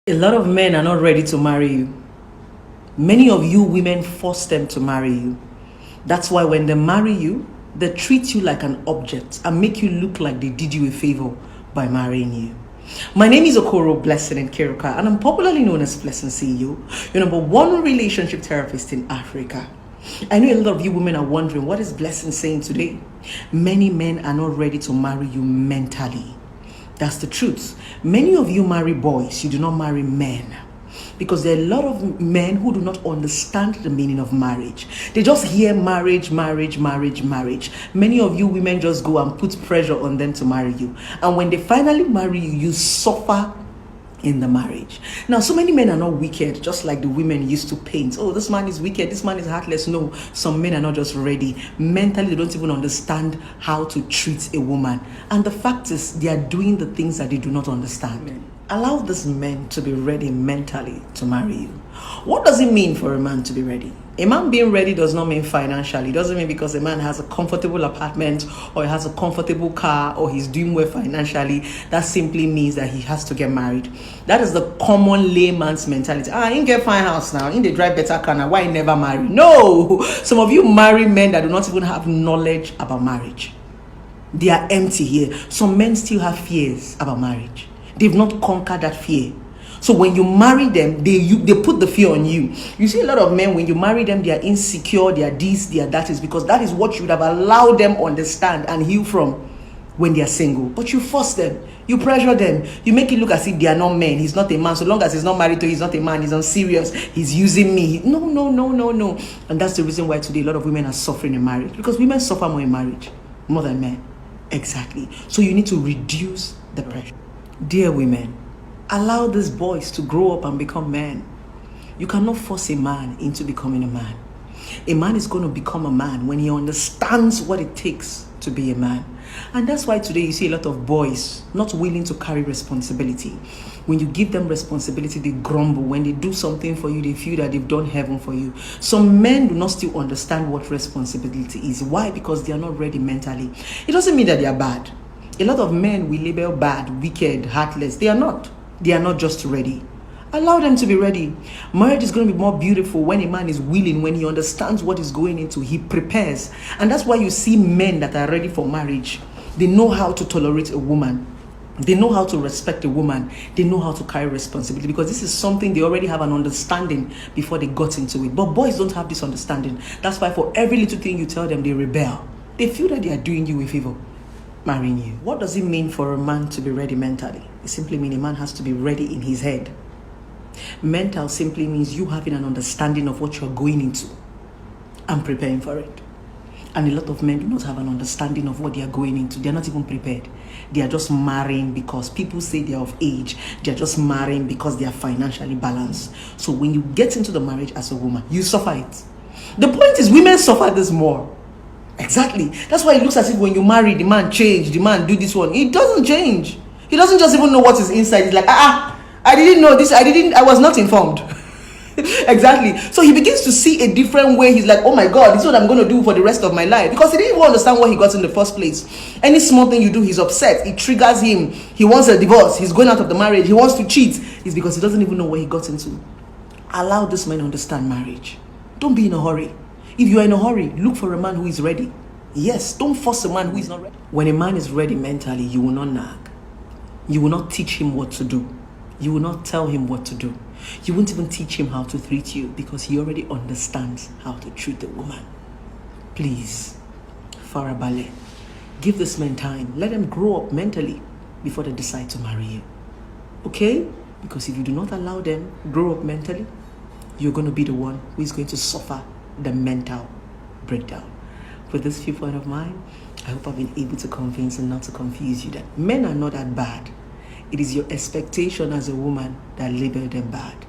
A lot of men are not ready to marry you. Many of you women force them to marry you. That's why when they marry you, they treat you like an object and make you look like they did you a favor by marrying you. My name is Okoro Blessing Nkiruka, and I'm popularly known as Blessing CEO, your number one relationship therapist in Africa. I know a lot of you women are wondering, what is Blessing saying today? Many men are not ready to marry you mentally. That's the truth. Many of you marry boys, you do not marry men. Because there are a lot of men who do not understand the meaning of marriage. They just hear marriage, marriage, marriage, marriage. Many of you women just go and put pressure on them to marry you. And when they finally marry you, you suffer in the marriage. Now, so many men are not wicked, just like the women used to paint. Oh, this man is wicked, this man is heartless. No, some men are not just ready. Mentally, they don't even understand how to treat a woman. And the fact is, they are doing the things that they do not understand. Allow these men to be ready mentally to marry you. What does it mean for a man to be ready? A man being ready does not mean financially. It doesn't mean because a man has a comfortable apartment or he has a comfortable car or he's doing well financially. That simply means that he has to get married. That is the common layman's mentality. I ain't get fine house now. In the drive better car now. Why I never marry? No! Some of you marry men that do not even have knowledge about marriage. They are empty here. Some men still have fears about marriage. They've not conquered that fear. So when you marry them, they put the fear on you. You see a lot of men, when you marry them, they are insecure, they are this, they are that, is because that is what you would have allowed them understand and heal from when they are single. But you force them, you pressure them, you make it look as if they are not men. He's not a man. So long as he's not married to you, he's not a man, he's unserious, he's using me. No. And that's the reason why today a lot of women are suffering in marriage. Because women suffer more in marriage, more than men. Exactly. So you need to reduce the pressure. Dear women, allow these boys to grow up and become men. You cannot force a man into becoming a man. A man is going to become a man when he understands what it takes to be a man. And that's why today you see a lot of boys not willing to carry responsibility. When you give them responsibility, they grumble. When they do something for you, they feel that they've done heaven for you. Some men do not still understand what responsibility is. Why? Because they are not ready mentally. It doesn't mean that they are bad. A lot of men we label bad, wicked, heartless. They are not. They are not just ready. Allow them to be ready. Marriage is going to be more beautiful when a man is willing, when he understands what he's going into, he prepares. And that's why you see men that are ready for marriage. They know how to tolerate a woman. They know how to respect a woman. They know how to carry responsibility, because this is something they already have an understanding before they got into it. But boys don't have this understanding. That's why for every little thing you tell them, they rebel. They feel that they are doing you a favor, marrying you. What does it mean for a man to be ready mentally? It simply means a man has to be ready in his head. Mental simply means you having an understanding of what you're going into and preparing for it. And a lot of men do not have an understanding of what they are going into. They are not even prepared. They are just marrying because people say they are of age. They are just marrying because they are financially balanced. So when you get into the marriage as a woman, you suffer it. The point is, women suffer this more. Exactly. That's why it looks as if when you marry, the man change, the man do this one. It doesn't change. He doesn't just even know what is inside. He's like, I didn't know this. I was not informed. Exactly. So he begins to see a different way. He's like, oh my God, this is what I'm going to do for the rest of my life. Because he didn't even understand what he got in the first place. Any small thing you do, he's upset. It triggers him. He wants a divorce. He's going out of the marriage. He wants to cheat. It's because he doesn't even know what he got into. Allow this man understand marriage. Don't be in a hurry. If you are in a hurry, look for a man who is ready. Yes, don't force a man who is not ready. When a man is ready mentally, you will not nag. You will not teach him what to do. You will not tell him what to do. You won't even teach him how to treat you, because he already understands how to treat a woman. Please, Farabale, give this man time. Let them grow up mentally before they decide to marry you. Okay? Because if you do not allow them grow up mentally, you're going to be the one who is going to suffer the mental breakdown. With this viewpoint of mine, I hope I've been able to convince and not to confuse you that men are not that bad. It is your expectation as a woman that label them bad.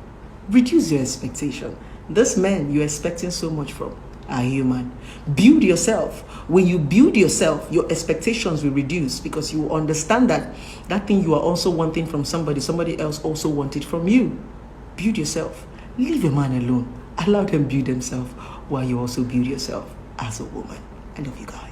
Reduce your expectation. These men you're expecting so much from are human. Build yourself. When you build yourself, your expectations will reduce, because you will understand that that thing you are also wanting from somebody else also want it from you. Build yourself. Leave a man alone. Allow them build themselves while you also build yourself as a woman. I love you guys.